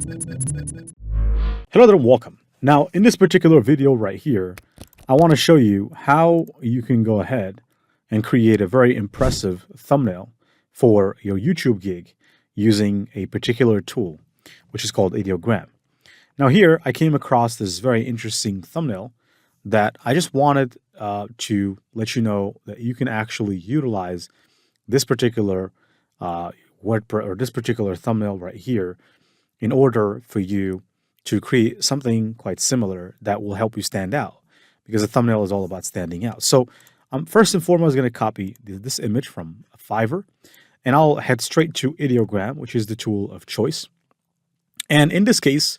Hello there and welcome. Now, in this particular video right here, I want to show you how you can go ahead and create a very impressive thumbnail for your YouTube gig using a particular tool, which is called Ideogram. Now here, I came across this very interesting thumbnail that I just wanted to let you know that you can actually utilize this particular WordPress or this particular thumbnail right here in order for you to create something quite similar that will help you stand out, because a thumbnail is all about standing out. So I'm first and foremost going to copy this image from Fiverr, and I'll head straight to Ideogram, which is the tool of choice. And in this case,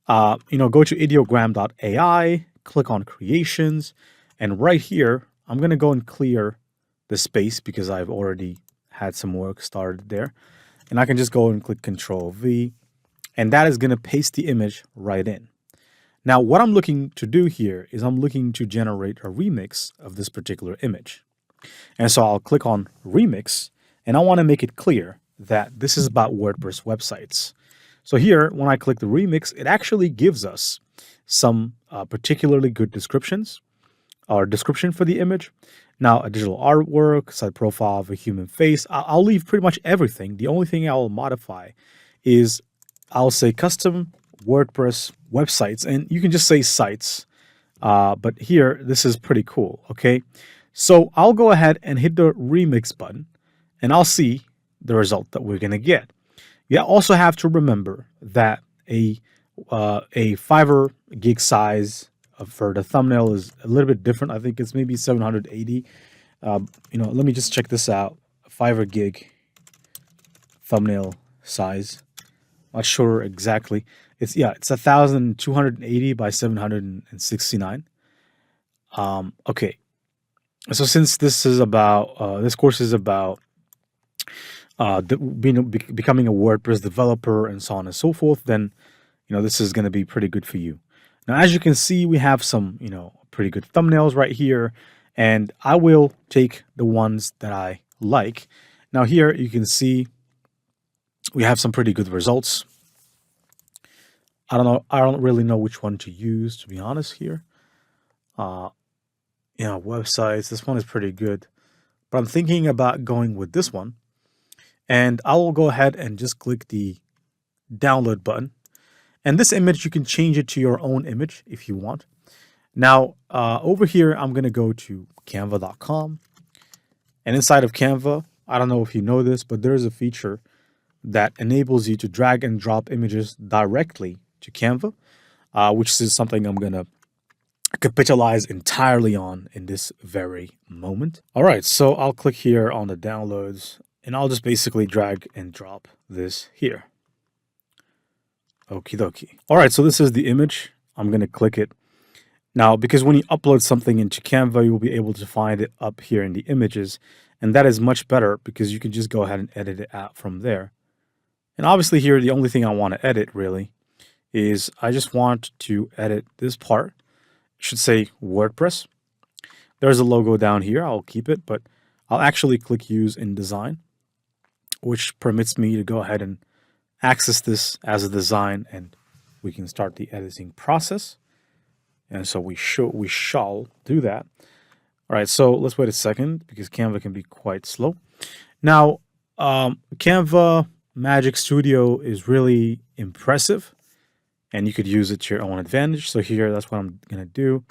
go to ideogram.ai, click on creations, and right here, I'm going to go and clear the space because I've already had some work started there. And I can just go and click Control V, and that is going to paste the image right in. Now, what I'm looking to do here is I'm looking to generate a remix of this particular image. And so I'll click on Remix, and I want to make it clear that this is about WordPress websites. So here, when I click the remix, it actually gives us some particularly good descriptions or description for the image. Now, a digital artwork, side profile of a human face. I'll leave pretty much everything. The only thing I will modify is I'll say custom WordPress websites, and you can just say sites. But here, this is pretty cool, okay? So I'll go ahead and hit the remix button, and I'll see the result that we're going to get. You also have to remember that a Fiverr gig size for the thumbnail is a little bit different. I think it's maybe 780. Let me just check this out. Fiverr gig thumbnail size. Not sure exactly. It's 1,280 by 769. Okay. So since this is about this course is about becoming a WordPress developer and so on and so forth, then this is going to be pretty good for you. Now, as you can see, we have some pretty good thumbnails right here, and I will take the ones that I like. Now here you can see we have some pretty good results. I don't really know which one to use, to be honest here. Websites, this one is pretty good, but I'm thinking about going with this one. And I will go ahead and just click the download button. And this image, you can change it to your own image if you want. Now, over here, I'm going to go to canva.com. And inside of Canva, I don't know if you know this, but there's a feature that enables you to drag and drop images directly to Canva, which is something I'm going to capitalize entirely on in this very moment. All right, so I'll click here on the downloads, and I'll just basically drag and drop this here. Okie dokie. All right, so this is the image. I'm going to click it. Now, because when you upload something into Canva, you'll be able to find it up here in the images. And that is much better because you can just go ahead and edit it out from there. And obviously here, the only thing I want to edit really is I just want to edit this part. It should say WordPress. There's a logo down here. I'll keep it, but I'll actually click Use in Design, which permits me to go ahead and access this as a design, and we can start the editing process. And so we shall do that. All right, so let's wait a second because Canva can be quite slow. Now, Canva Magic Studio is really impressive, and you could use it to your own advantage. So here, that's what I'm going to do.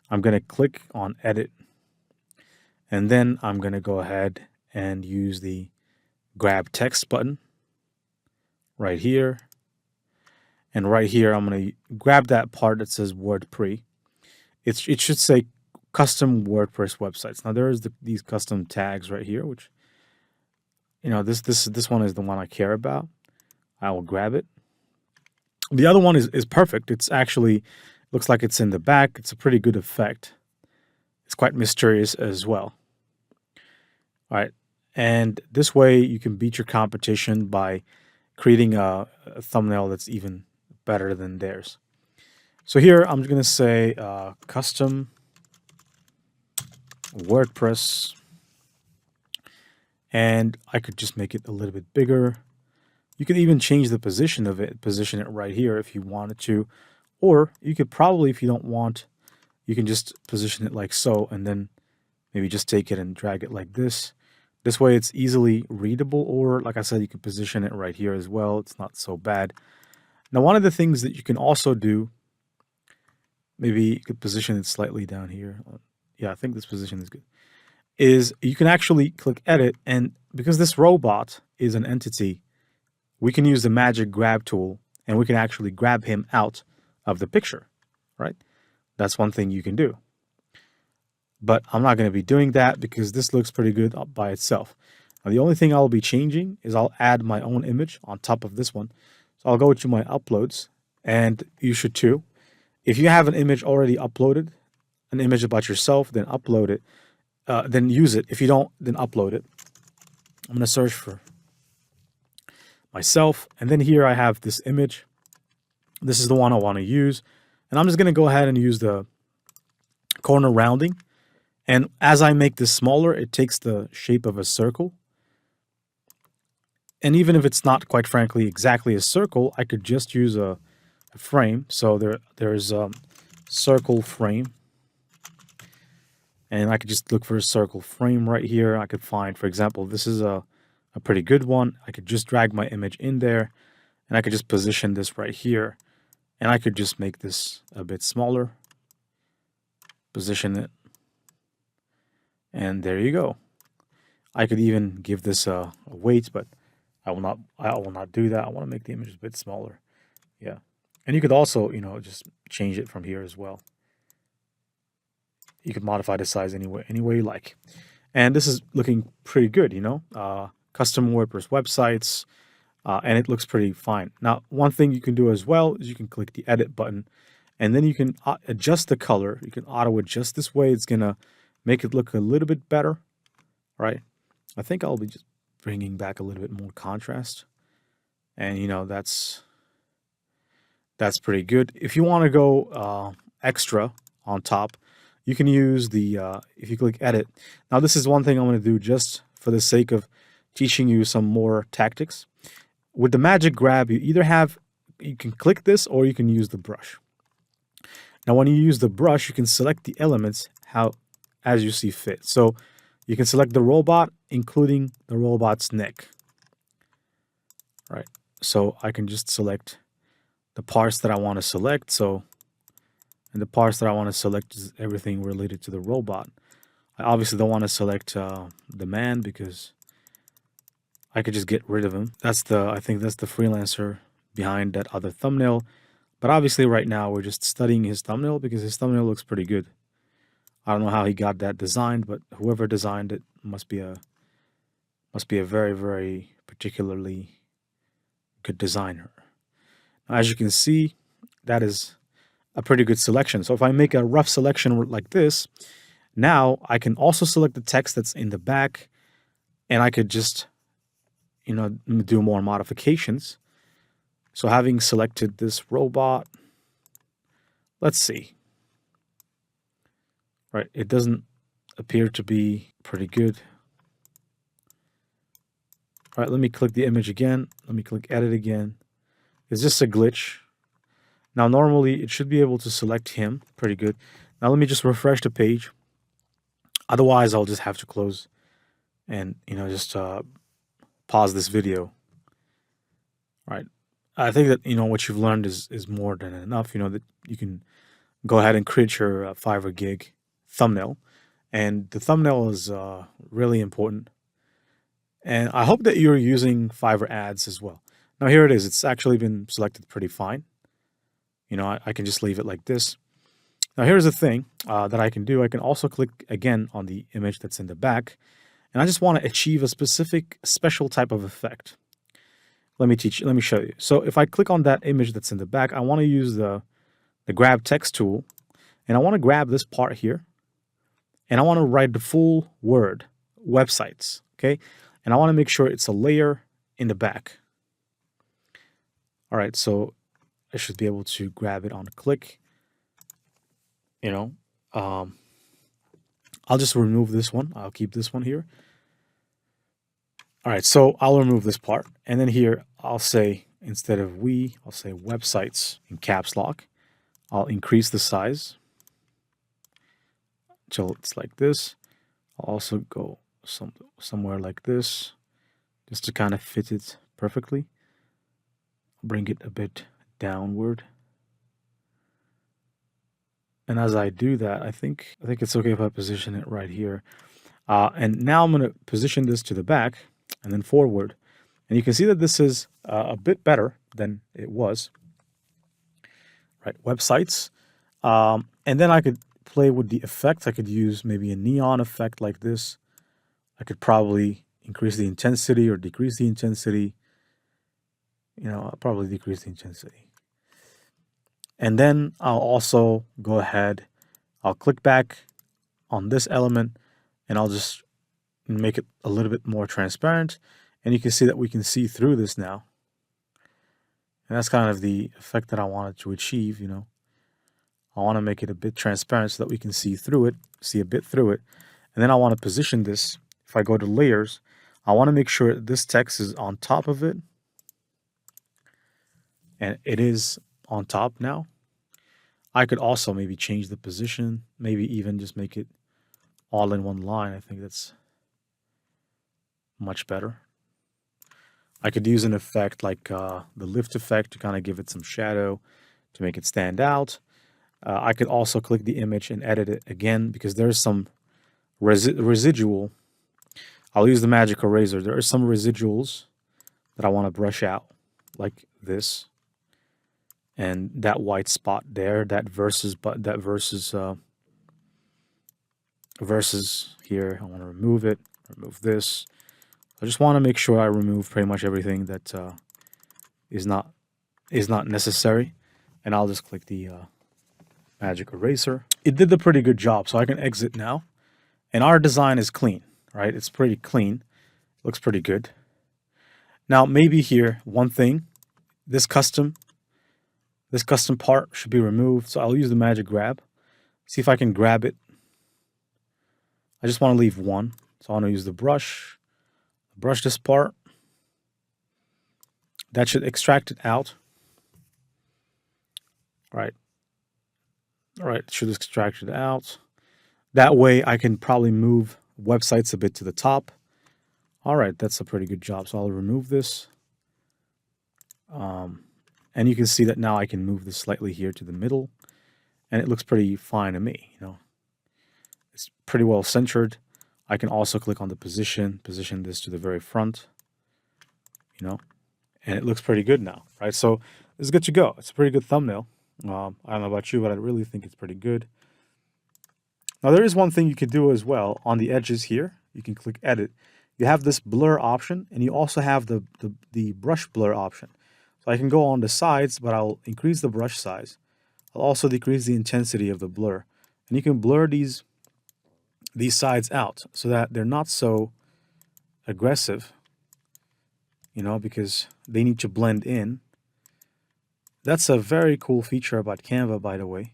I'm going to click on Edit, and then I'm going to go ahead and use the Grab Text button right here. And right here, I'm going to grab that part that says WordPress. It should say custom WordPress websites. Now, there's these custom tags right here, which, this one is the one I care about. I will grab it. The other one is perfect. It's actually, looks like it's in the back. It's a pretty good effect. It's quite mysterious as well. All right. And this way you can beat your competition by creating a thumbnail that's even better than theirs. So here I'm going to say custom WordPress, and I could just make it a little bit bigger. You could even change the position of it, position it right here if you wanted to. Or you could probably, if you don't want, you can just position it like so, and then maybe just take it and drag it like this. This way it's easily readable, or like I said, you can position it right here as well. It's not so bad. Now, one of the things that you can also do, maybe you could position it slightly down here. Yeah, I think this position is good. Is you can actually click edit, and because this robot is an entity, we can use the magic grab tool and we can actually grab him out of the picture, right? That's one thing you can do. But I'm not going to be doing that because this looks pretty good by itself. Now, the only thing I'll be changing is I'll add my own image on top of this one. So I'll go to my uploads, and you should too. If you have an image already uploaded, an image about yourself, then upload it. Then use it. If you don't, then upload it. I'm going to search for myself. And then here I have this image. This is the one I want to use. And I'm just going to go ahead and use the corner rounding. And as I make this smaller, it takes the shape of a circle. And even if it's not, quite frankly, exactly a circle, I could just use a frame. So there's a circle frame. And I could just look for a circle frame right here. I could find, for example, this is a pretty good one. I could just drag my image in there, and I could just position this right here. And I could just make this a bit smaller, position it, and there you go. I could even give this a weight, but I will not do that. I want to make the image a bit smaller. Yeah. And you could also, just change it from here as well. You could modify the size any way you like. And this is looking pretty good, custom WordPress websites, and it looks pretty fine. Now, one thing you can do as well is you can click the edit button, and then you can adjust the color. You can auto adjust this way. It's going to make it look a little bit better, right? I think I'll be just bringing back a little bit more contrast. And, that's pretty good. If you want to go extra on top, you can use the, if you click edit. Now, this is one thing I'm going to do just for the sake of teaching you some more tactics. With the magic grab, you can click this or you can use the brush. Now, when you use the brush, you can select the elements as you see fit. So you can select the robot, including the robot's neck. Right. So I can just select the parts that I want to select. And the parts that I want to select is everything related to the robot. I obviously don't want to select the man because I could just get rid of him. I think that's the freelancer behind that other thumbnail. But obviously right now we're just studying his thumbnail because his thumbnail looks pretty good. I don't know how he got that designed, but whoever designed it must be a very, very particularly good designer. Now, as you can see, that is a pretty good selection. So if I make a rough selection like this, now I can also select the text that's in the back, and I could just, do more modifications. So having selected this robot, let's see. Right, it doesn't appear to be pretty good. All right, let me click the image again. Let me click edit again. It's just a glitch. Now, normally, it should be able to select him. Pretty good. Now, let me just refresh the page. Otherwise, I'll just have to close and, just pause this video. All right. I think that, what you've learned is more than enough. That you can go ahead and create your Fiverr gig thumbnail. And the thumbnail is really important. And I hope that you're using Fiverr ads as well. Now, here it is. It's actually been selected pretty fine. I can just leave it like this. Now, here's the thing that I can do. I can also click again on the image that's in the back. And I just want to achieve a special type of effect. Let me show you. So if I click on that image that's in the back, I want to use the grab text tool. And I want to grab this part here. And I want to write the full word, websites. Okay. And I want to make sure it's a layer in the back. All right. So I should be able to grab it on a click. I'll just remove this one. I'll keep this one here. All right, so I'll remove this part. And then here, I'll say, instead of we, I'll say websites in caps lock. I'll increase the size until it's like this. I'll also go somewhere like this, just to kind of fit it perfectly. Bring it a bit downward. And as I do that, I think it's okay if I position it right here. And now I'm going to position this to the back and then forward. And you can see that this is a bit better than it was. Right, websites. And then I could play with the effect. I could use maybe a neon effect like this. I could probably increase the intensity or decrease the intensity. I'll probably decrease the intensity. And then I'll also go ahead, I'll click back on this element, and I'll just make it a little bit more transparent. And you can see that we can see through this now. And that's kind of the effect that I wanted to achieve, I want to make it a bit transparent so that we can see through it, see a bit through it. And then I want to position this. If I go to layers, I want to make sure this text is on top of it. And it is on top now. I could also maybe change the position, maybe even just make it all in one line. I think that's much better. I could use an effect like the lift effect to kind of give it some shadow to make it stand out. I could also click the image and edit it again because there's some residual. I'll use the magic eraser. There are some residuals that I want to brush out, like this. And that white spot there, that versus here, I want to remove it, remove this. I just want to make sure I remove pretty much everything that is not necessary. And I'll just click the magic eraser. It did a pretty good job, so I can exit now. And our design is clean, right? It's pretty clean. Looks pretty good. Now, maybe here, one thing, this custom part should be removed. So I'll use the magic grab. See if I can grab it. I just want to leave one. So I want to use the brush. Brush this part. That should extract it out. Right. All right, should extract it out. That way I can probably move websites a bit to the top. All right, that's a pretty good job. So I'll remove this. And you can see that now I can move this slightly here to the middle. And it looks pretty fine to me, It's pretty well centered. I can also click on the position this to the very front, and it looks pretty good now, right? So it's good to go. It's a pretty good thumbnail. I don't know about you, but I really think it's pretty good. Now, there is one thing you could do as well. On the edges here, you can click edit. You have this blur option, and you also have the brush blur option. So I can go on the sides, but I'll increase the brush size. I'll also decrease the intensity of the blur. And you can blur these sides out so that they're not so aggressive, because they need to blend in. That's a very cool feature about Canva, by the way.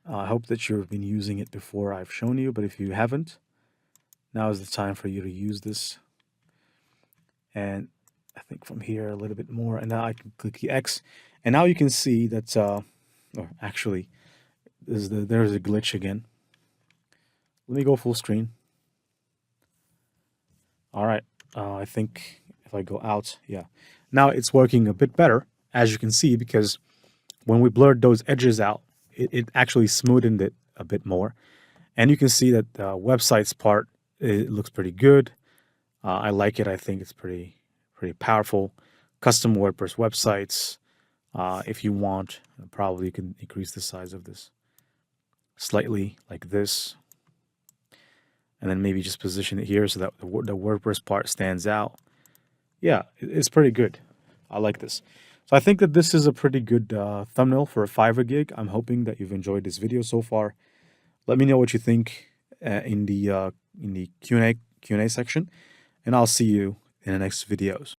I hope that you've been using it before I've shown you, but if you haven't, now is the time for you to use this. And I think from here a little bit more, and now I can click the X, and now you can see that, or actually, there's a glitch again. Let me go full screen. All right, I think if I go out, yeah. Now it's working a bit better, as you can see, because when we blurred those edges out, it actually smoothened it a bit more. And you can see that the websites part, it looks pretty good. I like it. I think it's pretty powerful. Custom WordPress websites. If you want, probably you can increase the size of this slightly like this. And then maybe just position it here so that the WordPress part stands out. Yeah, it's pretty good. I like this. So I think that this is a pretty good thumbnail for a Fiverr gig. I'm hoping that you've enjoyed this video so far. Let me know what you think in the Q&A section, and I'll see you in the next videos.